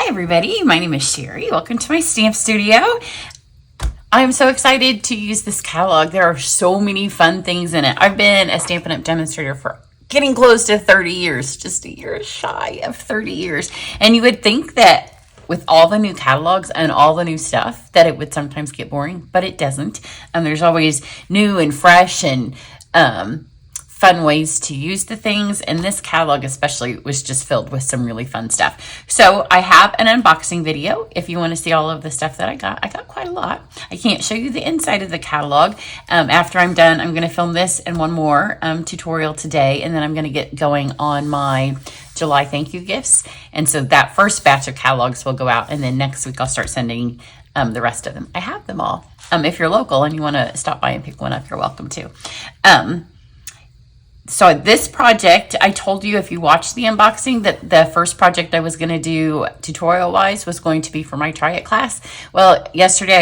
Hi everybody, my name is Cheri. Welcome to my stamp studio. I'm so excited to use this catalog. There are so many fun things in it. I've been a Stampin' Up! Demonstrator for getting close to 30 years, just a year shy of 30 years. And you would think that with all the new catalogs and all the new stuff that it would sometimes get boring, but it doesn't. There's always new and fresh and fun ways to use the things, and this catalog especially was just filled with some really fun stuff. So I have an unboxing video if you want to see all of the stuff that I got quite a lot. I can't show you the inside of the catalog. After I'm done, I'm going to film this and one more tutorial today, and then I'm going to get going on my July thank you gifts. And so that first batch of catalogs will go out, and then next week I'll start sending the rest of them. I have them all. If you're local and you want to stop by and pick one up, you're welcome to. So this project, I told you if you watched the unboxing that the first project I was going to do tutorial-wise was going to be for my Try It class. Well, yesterday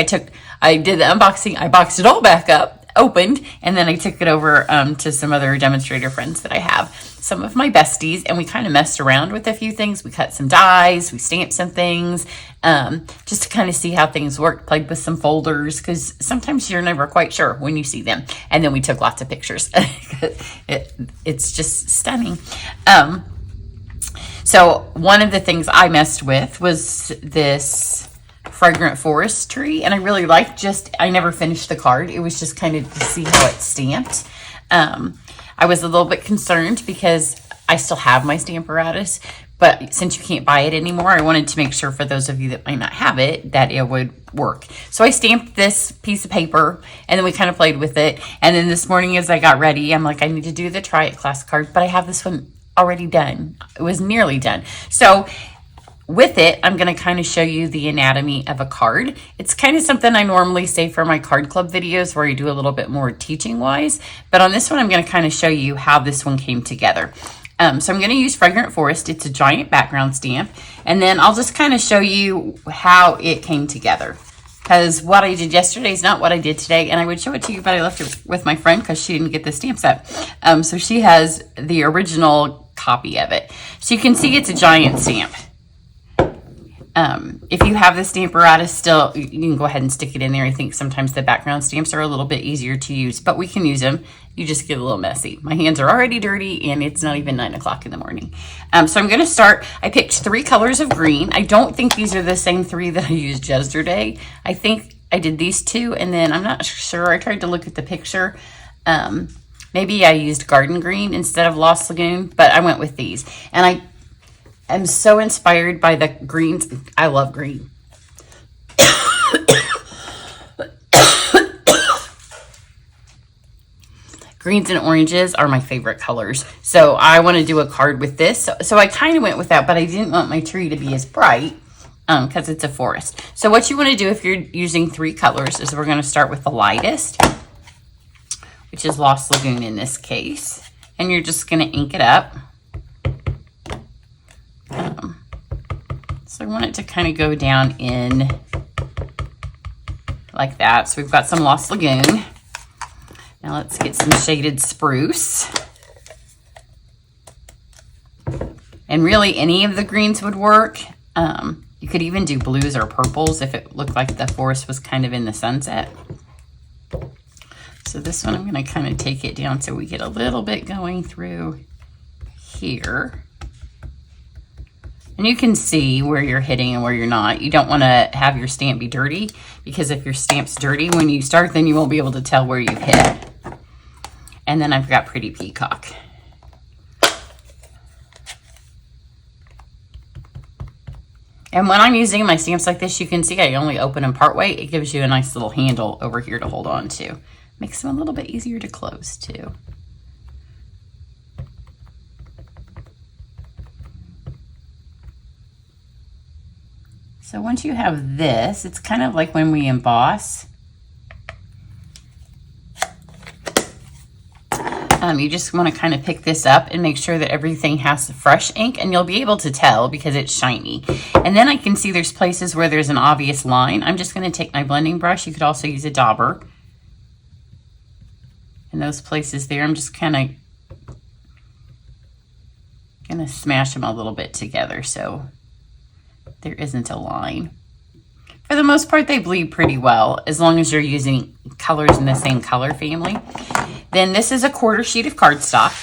I did the unboxing, I boxed it all back up, opened, and then I took it over to some other demonstrator friends that I have, some of my besties, and we kind of messed around with a few things. We cut some dies, we stamped some things, just to kind of see how things work, played with some folders, because sometimes you're never quite sure when you see them. And then we took lots of pictures. It's just stunning. So one of the things I messed with was this Fragrant forest tree, and I really liked I never finished the card. It was just kind of to see how it's stamped. I was a little bit concerned because I still have my Stamparatus, but since you can't buy it anymore, I wanted to make sure for those of you that might not have it, that it would work. So I stamped this piece of paper, and then we kind of played with it. And then this morning as I got ready, I'm like, I need to do the Try It class card, but I have this one already done. It was nearly done. So with it, I'm going to kind of show you the anatomy of a card. It's kind of something I normally say for my card club videos where I do a little bit more teaching wise, but on this one, I'm going to kind of show you how this one came together. So I'm going to use Fragrant Forest. It's a giant background stamp, and then I'll just kind of show you how it came together, because what I did yesterday is not what I did today, and I would show it to you, but I left it with my friend because she didn't get the stamp set. So she has the original copy of it. So you can see it's a giant stamp. If you have the Stamparatus still, you can go ahead and stick it in there. I think sometimes the background stamps are a little bit easier to use, but we can use them. You just get a little messy. My hands are already dirty, and it's not even 9 o'clock in the morning. So I'm going to start. I picked 3 colors of green. I don't think these are the same 3 that I used yesterday. I think I did these 2, and then I'm not sure. I tried to look at the picture. Maybe I used garden green instead of Lost Lagoon, but I went with these. And I'm so inspired by the greens. I love green. Greens and oranges are my favorite colors. So I want to do a card with this. So I kind of went with that, but I didn't want my tree to be as bright because it's a forest. So what you want to do if you're using 3 colors is we're going to start with the lightest, which is Lost Lagoon in this case. And you're just going to ink it up. So I want it to kind of go down in like that. So we've got some Lost Lagoon. Now let's get some shaded spruce. And really any of the greens would work. You could even do blues or purples if it looked like the forest was kind of in the sunset. So this one I'm going to kind of take it down so we get a little bit going through here. And you can see where you're hitting and where you're not. You don't want to have your stamp be dirty, because if your stamp's dirty when you start, then you won't be able to tell where you've hit. And then I've got Pretty Peacock. And when I'm using my stamps like this, you can see I only open them part way. It gives you a nice little handle over here to hold on to. Makes them a little bit easier to close too. So once you have this, it's kind of like when we emboss. You just want to kind of pick this up and make sure that everything has fresh ink, and you'll be able to tell because it's shiny. And then I can see there's places where there's an obvious line. I'm just going to take my blending brush. You could also use a dauber. In those places there, I'm just kind of going to smash them a little bit together. So there isn't a line. For the most part, they bleed pretty well as long as you're using colors in the same color family. Then this is a 1/4 sheet of cardstock.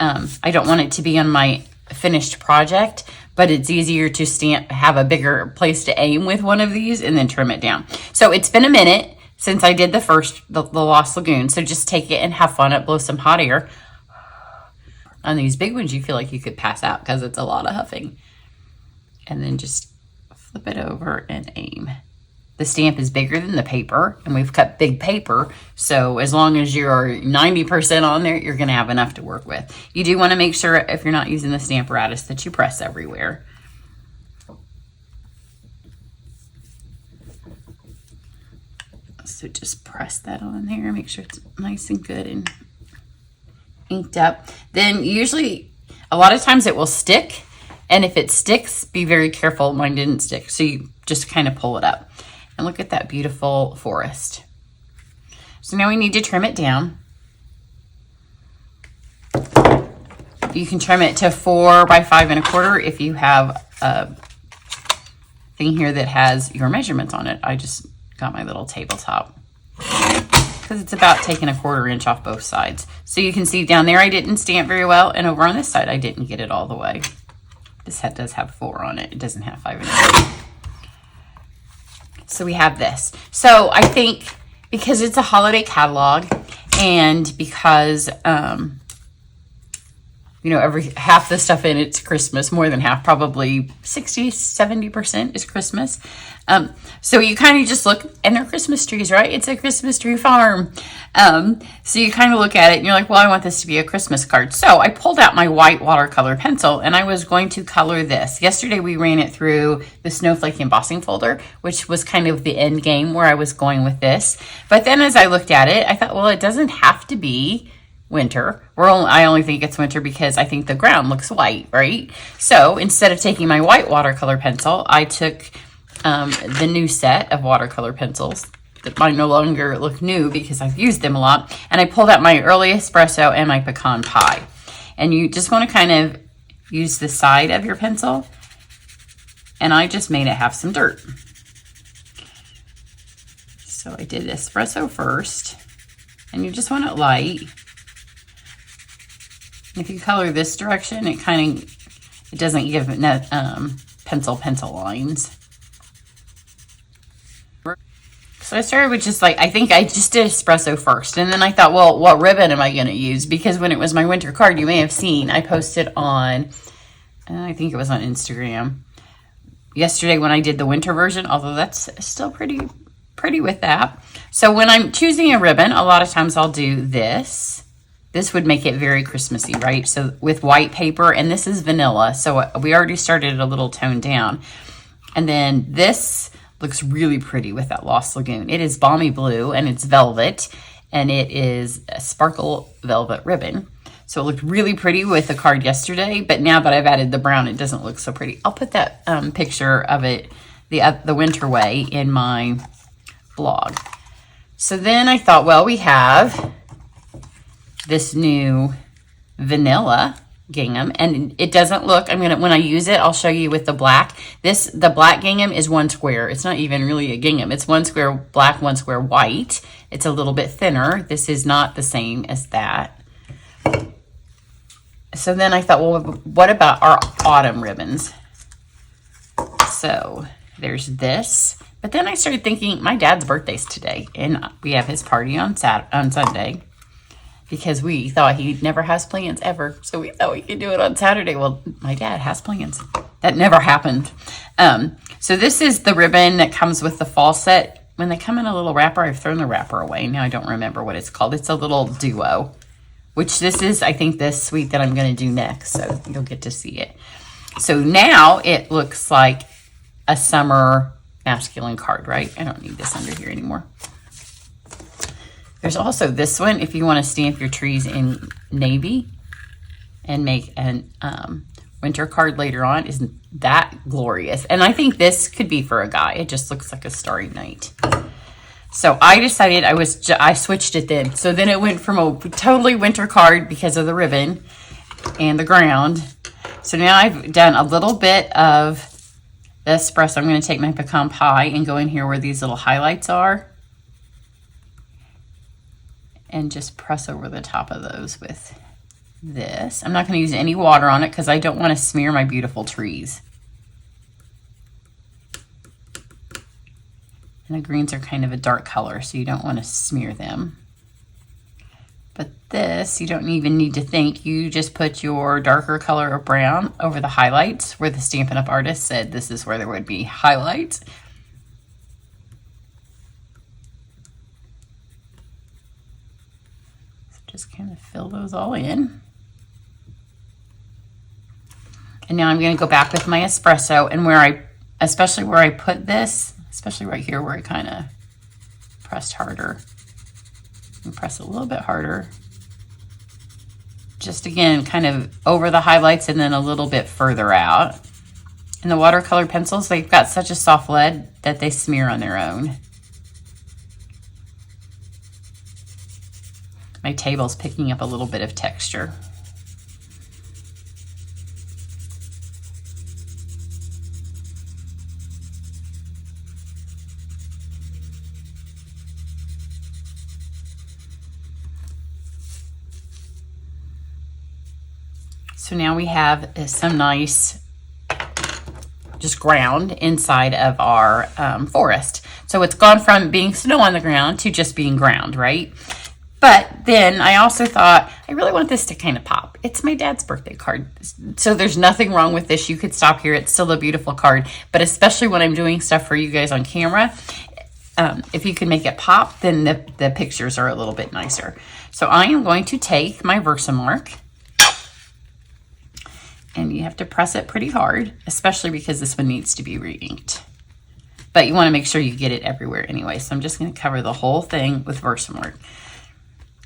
I don't want it to be on my finished project, but it's easier to have a bigger place to aim with one of these and then trim it down. So it's been a minute since I did the Lost Lagoon. So just take it and have fun. Blow some hot air. On these big ones, you feel like you could pass out because it's a lot of huffing. And then just flip it over and aim. The stamp is bigger than the paper, and we've cut big paper, so as long as you're 90% on there, you're going to have enough to work with. You do want to make sure, if you're not using the Stamparatus, that you press everywhere. So just press that on there, make sure it's nice and good and inked up. Then usually, a lot of times it will stick, and if it sticks, be very careful. Mine didn't stick, so you just kind of pull it up. And look at that beautiful forest. So now we need to trim it down. You can trim it to 4 by 5 1/4 if you have a thing here that has your measurements on it. I just got my little tabletop because it's about taking a 1/4 inch off both sides. So you can see down there I didn't stamp very well, and over on this side I didn't get it all the way. This head does have 4 on it. It doesn't have 5 1/4. So we have this. So I think because it's a holiday catalog, and because, you know, half the stuff in it's Christmas, more than half, probably 60-70% is Christmas. So you kind of just look, and they're Christmas trees, right? It's a Christmas tree farm. So you kind of look at it and you're like, well, I want this to be a Christmas card. So I pulled out my white watercolor pencil and I was going to color this. Yesterday we ran it through the Snowflake embossing folder, which was kind of the end game where I was going with this. But then as I looked at it, I thought, well, it doesn't have to be winter. I only think it's winter because I think the ground looks white, right? So instead of taking my white watercolor pencil, I took the new set of watercolor pencils that might no longer look new because I've used them a lot. And I pulled out my early espresso and my pecan pie. And you just want to kind of use the side of your pencil. And I just made it have some dirt. So I did espresso first. And you just want it light. If you color this direction, it doesn't give pencil lines. So I started with just I think I just did espresso first. And then I thought, well, what ribbon am I going to use? Because when it was my winter card, you may have seen, I posted on, I think it was on Instagram, yesterday when I did the winter version, although that's still pretty with that. So when I'm choosing a ribbon, a lot of times I'll do this. This would make it very Christmassy, right? So with white paper, and this is vanilla. So we already started a little toned down. And then this looks really pretty with that Lost Lagoon. It is balmy blue and it's velvet, and it is a sparkle velvet ribbon. So it looked really pretty with the card yesterday, but now that I've added the brown, it doesn't look so pretty. I'll put that picture of it, the winter way, in my blog. So then I thought, well, we have this new vanilla gingham, and it doesn't look, when I use it, I'll show you with the black. The black gingham is 1 square. It's not even really a gingham. It's 1 square black, 1 square white. It's a little bit thinner. This is not the same as that. So then I thought, well, what about our autumn ribbons? So there's this. But then I started thinking, my dad's birthday's today, and we have his party on Sunday. Because we thought he never has plans ever. So we thought we could do it on Saturday. Well, my dad has plans. That never happened. So this is the ribbon that comes with the fall set. When they come in a little wrapper, I've thrown the wrapper away. Now I don't remember what it's called. It's a little duo. Which this is, I think, this suite that I'm going to do next. So you'll get to see it. So now it looks like a summer masculine card, right? I don't need this under here anymore. There's also this one if you want to stamp your trees in navy and make an winter card later on. Isn't that glorious? And I think this could be for a guy. It just looks like a starry night. So I decided I switched it then. So then it went from a totally winter card because of the ribbon and the ground. So now I've done a little bit of the espresso, I'm going to take my pecan pie and go in here where these little highlights are and just press over the top of those with this. I'm not going to use any water on it because I don't want to smear my beautiful trees. And the greens are kind of a dark color, so you don't want to smear them. But this, you don't even need to think. You just put your darker color of brown over the highlights where the Stampin' Up! Artist said this is where there would be highlights. So just kind of fill those all in. And now I'm going to go back with my espresso, and especially where I put this, especially right here where I kind of pressed harder. And press a little bit harder. Just again, kind of over the highlights and then a little bit further out. And the watercolor pencils, they've got such a soft lead that they smear on their own. My table's picking up a little bit of texture. So now we have some nice just ground inside of our forest. So it's gone from being snow on the ground to just being ground, right? But then I also thought, I really want this to kind of pop. It's my dad's birthday card. So there's nothing wrong with this. You could stop here. It's still a beautiful card. But especially when I'm doing stuff for you guys on camera, if you can make it pop, then the pictures are a little bit nicer. So I am going to take my Versamark. And you have to press it pretty hard, especially because this one needs to be re-inked. But you want to make sure you get it everywhere anyway. So I'm just going to cover the whole thing with Versamark.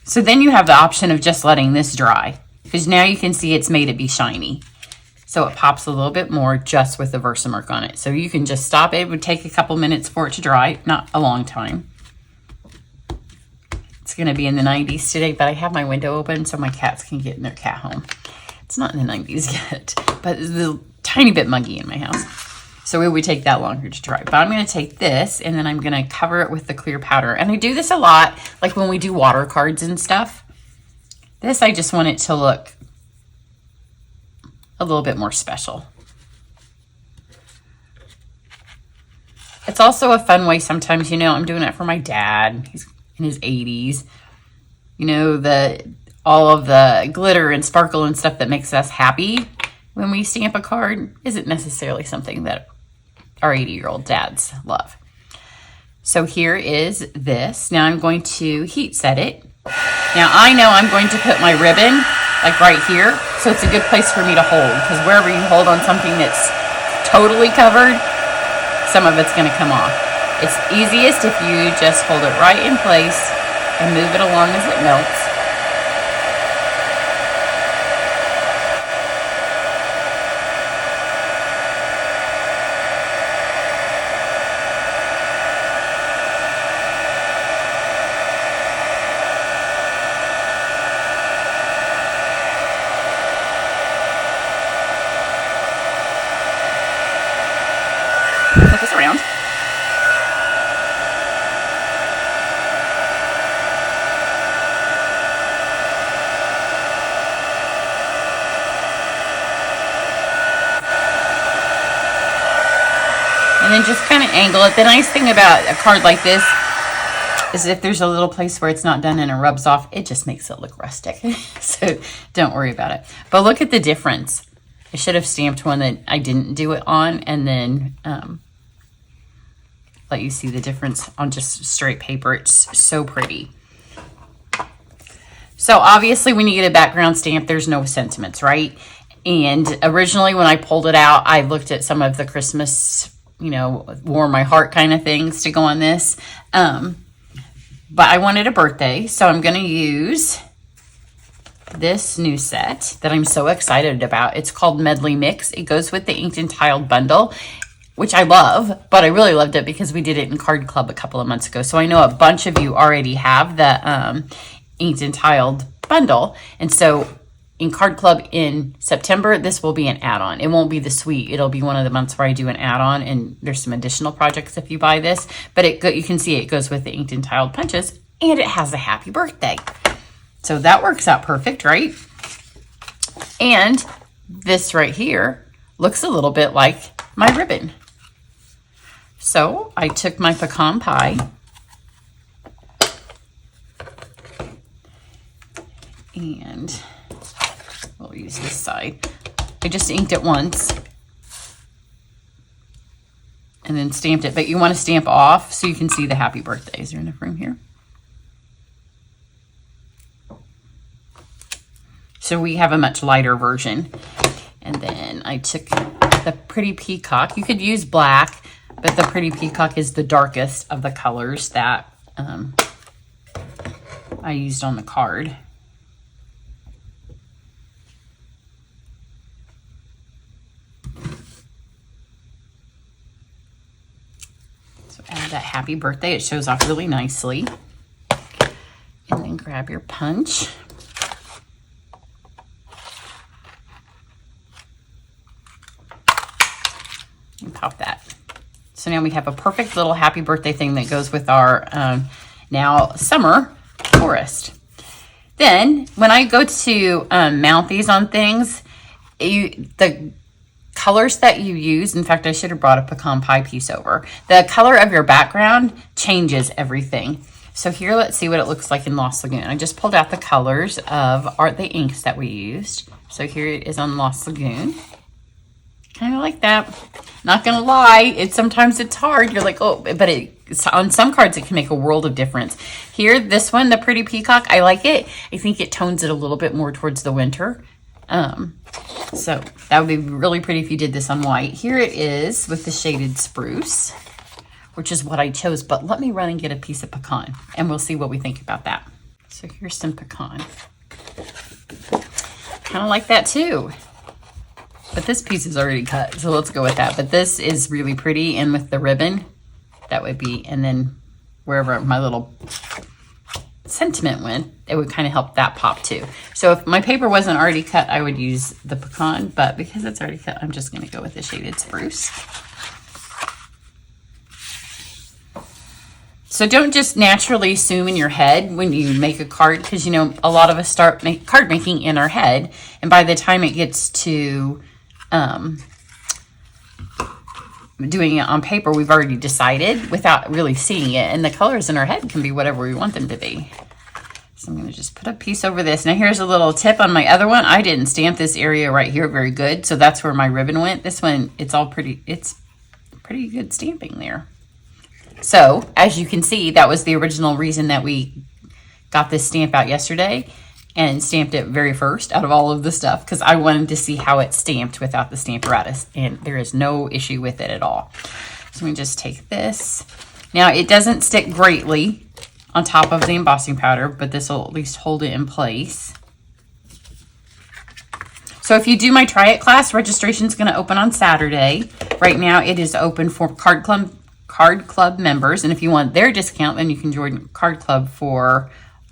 So then you have the option of just letting this dry, because now you can see it's made it be shiny. So it pops a little bit more just with the Versamark on it. So you can just stop it. It would take a couple minutes for it to dry, not a long time. It's going to be in the 90s today, but I have my window open so my cats can get in their cat home. It's not in the 90s yet, but it's a tiny bit muggy in my house. So it would take that longer to dry. But I'm going to take this and then I'm going to cover it with the clear powder. And I do this a lot, like when we do water cards and stuff. This, I just want it to look a little bit more special. It's also a fun way sometimes, you know, I'm doing it for my dad. He's in his 80s. You know, all of the glitter and sparkle and stuff that makes us happy when we stamp a card isn't necessarily something that our 80-year-old dads love. So here is this. Now I'm going to heat set it. Now I know I'm going to put my ribbon like right here, so it's a good place for me to hold, because wherever you hold on something that's totally covered, some of it's going to come off. It's easiest if you just hold it right in place and move it along as it melts. Flip this around. And then just kind of angle it. The nice thing about a card like this is if there's a little place where it's not done and it rubs off, it just makes it look rustic. So don't worry about it. But look at the difference. I should have stamped one that I didn't do it on and then let you see the difference on just straight paper. It's so pretty. So obviously when you get a background stamp, there's no sentiments, right? And originally when I pulled it out, I looked at some of the Christmas, you know, warm my heart kind of things to go on this. But I wanted a birthday, so I'm going to use this new set that I'm so excited about. It's called Medley Mix. It goes with the inked and tiled bundle, which I love, but I really loved it because we did it in Card Club a couple of months ago. So I know a bunch of you already have the inked and tiled bundle. And so in Card Club in September, this will be an add-on. It won't be the suite. It'll be one of the months where I do an add-on, and there's some additional projects if you buy this. But you can see it goes with the inked and tiled punches, and it has a happy birthday. So that works out perfect, right? And this right here looks a little bit like my ribbon. So I took my pecan pie and we'll use this side. I just inked it once and then stamped it, but you want to stamp off so you can see the happy birthday. Is there enough room here? So we have a much lighter version. And then I took the Pretty Peacock. You could use black, but the Pretty Peacock is the darkest of the colors that I used on the card. So add that happy birthday. It shows off really nicely. And then grab your punch. And pop that. So now we have a perfect little happy birthday thing that goes with our now summer forest. Then when I go to mount these on things, the colors that you use, in fact, I should have brought a pecan pie piece over. The color of your background changes everything. So here, let's see what it looks like in Lost Lagoon. I just pulled out the colors of the inks that we used. So here it is on Lost Lagoon. Kind of like that. Not gonna lie, sometimes it's hard. You're like, oh, but on some cards it can make a world of difference. Here, this one, the Pretty Peacock, I like it. I think it tones it a little bit more towards the winter. So that would be really pretty if you did this on white. Here it is with the shaded spruce, which is what I chose. But let me run and get a piece of pecan, and we'll see what we think about that. So here's some pecan. Kind of like that too. But this piece is already cut, so let's go with that. But this is really pretty, and with the ribbon, that would be, and then wherever my little sentiment went, it would kind of help that pop too. So if my paper wasn't already cut, I would use the pecan, but because it's already cut, I'm just gonna go with the shaded spruce. So don't just naturally assume in your head when you make a card, because, you know, a lot of us start card making in our head, and by the time it gets to doing it on paper, we've already decided without really seeing it, and the colors in our head can be whatever we want them to be. So I'm going to just put a piece over this. Now here's a little tip on my other one. I didn't stamp this area right here very good, so that's where my ribbon went. This one, it's pretty good stamping there. So as you can see, that was the original reason that we got this stamp out yesterday and stamped it very first out of all of the stuff, because I wanted to see how it stamped without the Stamparatus, and there is no issue with it at all. So we just take this. Now it doesn't stick greatly on top of the embossing powder, but this will at least hold it in place. So if you do my Try It class, registration is going to open on Saturday. Right now it is open for Card Club members, and if you want their discount, then you can join Card Club for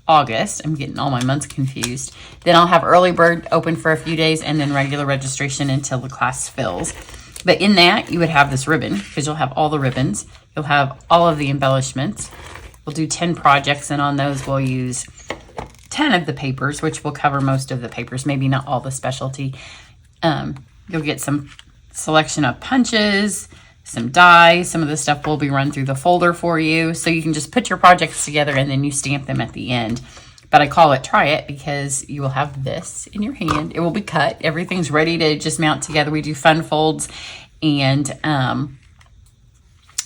August. I'm getting all my months confused. Then I'll have early bird open for a few days, and then regular registration until the class fills. But in that, you would have this ribbon, because you'll have all the ribbons. You'll have all of the embellishments. We'll do 10 projects, and on those we'll use 10 of the papers, which will cover most of the papers, maybe not all the specialty. You'll get some selection of punches, some dies. Some of the stuff will be run through the folder for you, so you can just put your projects together and then you stamp them at the end. But I call it Try It because you will have this in your hand. It will be cut. Everything's ready to just mount together. We do fun folds and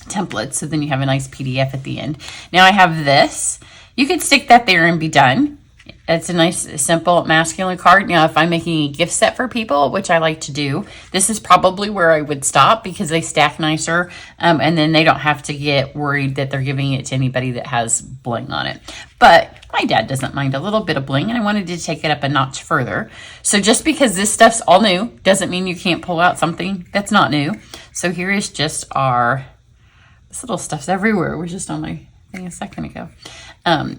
templates, so then you have a nice PDF at the end. Now I have this. You could stick that there and be done. It's a nice, simple masculine card. Now, if I'm making a gift set for people, which I like to do, this is probably where I would stop because they stack nicer, and then they don't have to get worried that they're giving it to anybody that has bling on it. But my dad doesn't mind a little bit of bling, and I wanted to take it up a notch further. So just because this stuff's all new doesn't mean you can't pull out something that's not new. So here is just this little stuff's everywhere. It was just on my thing a second ago.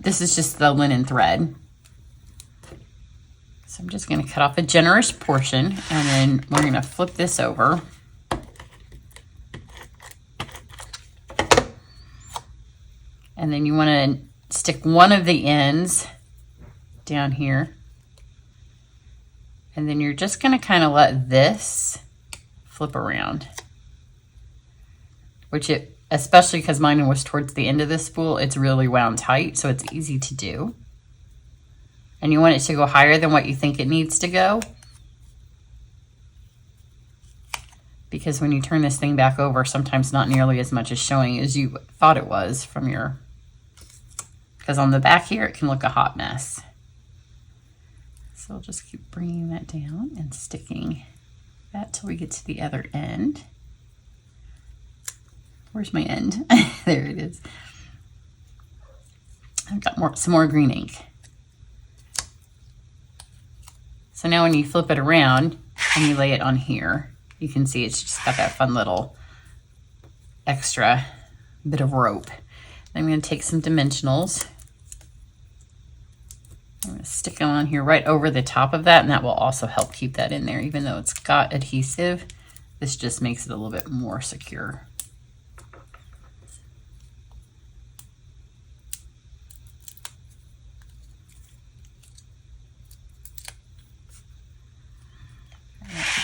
This is just the linen thread. So I'm just going to cut off a generous portion, and then we're going to flip this over. And then you want to stick one of the ends down here. And then you're just going to kind of let this flip around. Which especially because mine was towards the end of this spool, it's really wound tight, so it's easy to do. And you want it to go higher than what you think it needs to go. Because when you turn this thing back over, sometimes not nearly as much is showing as you thought it was from your... Because on the back here, it can look a hot mess. So I'll just keep bringing that down and sticking that till we get to the other end. Where's my end? There it is. I've got some more green ink. So now when you flip it around and you lay it on here, you can see it's just got that fun little extra bit of rope. I'm going to take some dimensionals. I'm going to stick them on here right over the top of that, and that will also help keep that in there. Even though it's got adhesive, this just makes it a little bit more secure.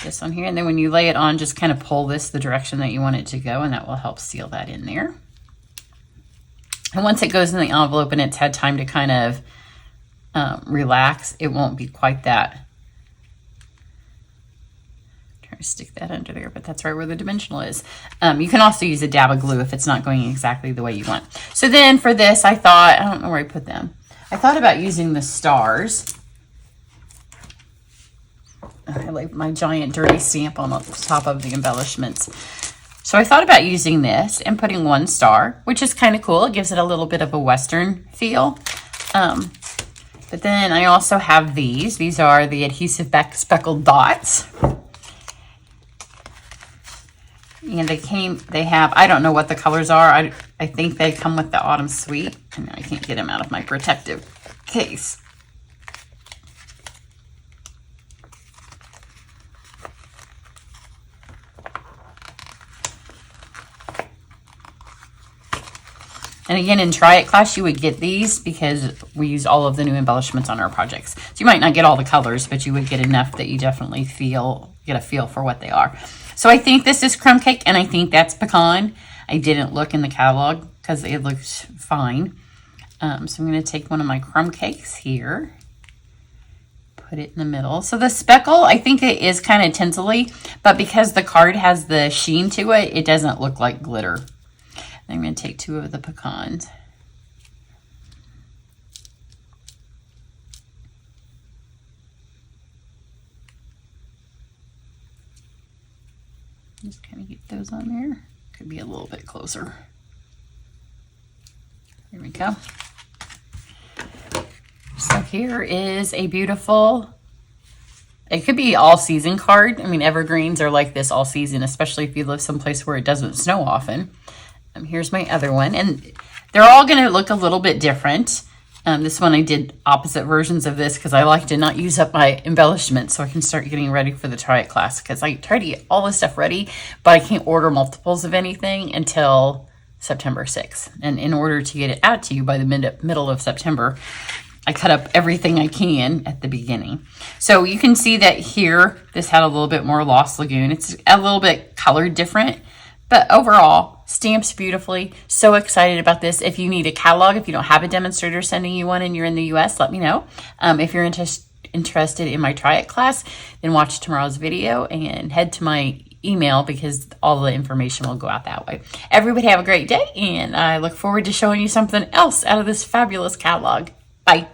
This on here, and then when you lay it on, just kind of pull this the direction that you want it to go, and that will help seal that in there. And once it goes in the envelope and it's had time to kind of relax, it won't be quite that. Try to stick that under there, but that's right where the dimensional is. You can also use a dab of glue if it's not going exactly the way you want. So then for this, I thought, I don't know where I put them. I thought about using the stars. I like my giant dirty stamp on the top of the embellishments. So I thought about using this and putting one star, which is kind of cool. It gives it a little bit of a Western feel. But then I also have these. These are the adhesive speckled dots. And they have, I don't know what the colors are. I think they come with the Autumn Sweet. And I can't get them out of my protective case. And again, in Try It class, you would get these because we use all of the new embellishments on our projects. So you might not get all the colors, but you would get enough that you definitely get a feel for what they are. So I think this is crumb cake, and I think that's pecan. I didn't look in the catalog because it looked fine. So I'm going to take one of my crumb cakes here, put it in the middle. So the speckle, I think it is kind of tinselly, but because the card has the sheen to it, it doesn't look like glitter. I'm going to take two of the pecans. Just kind of get those on there. Could be a little bit closer. There we go. So here is a beautiful, it could be all season card. I mean, evergreens are like this all season, especially if you live someplace where it doesn't snow often. Here's my other one, and they're all going to look a little bit different. This one I did opposite versions of this because I like to not use up my embellishment so I can start getting ready for the Try It class, because I try to get all this stuff ready, but I can't order multiples of anything until September 6th. And in order to get it out to you by the middle of September, I cut up everything I can at the beginning. So you can see that here, this had a little bit more Lost Lagoon. It's a little bit colored different, but overall, stamps beautifully. So excited about this. If you need a catalog, if you don't have a demonstrator sending you one and you're in the US, let me know. If you're interested in my Try It class, then watch tomorrow's video and head to my email because all the information will go out that way. Everybody have a great day, and I look forward to showing you something else out of this fabulous catalog. Bye.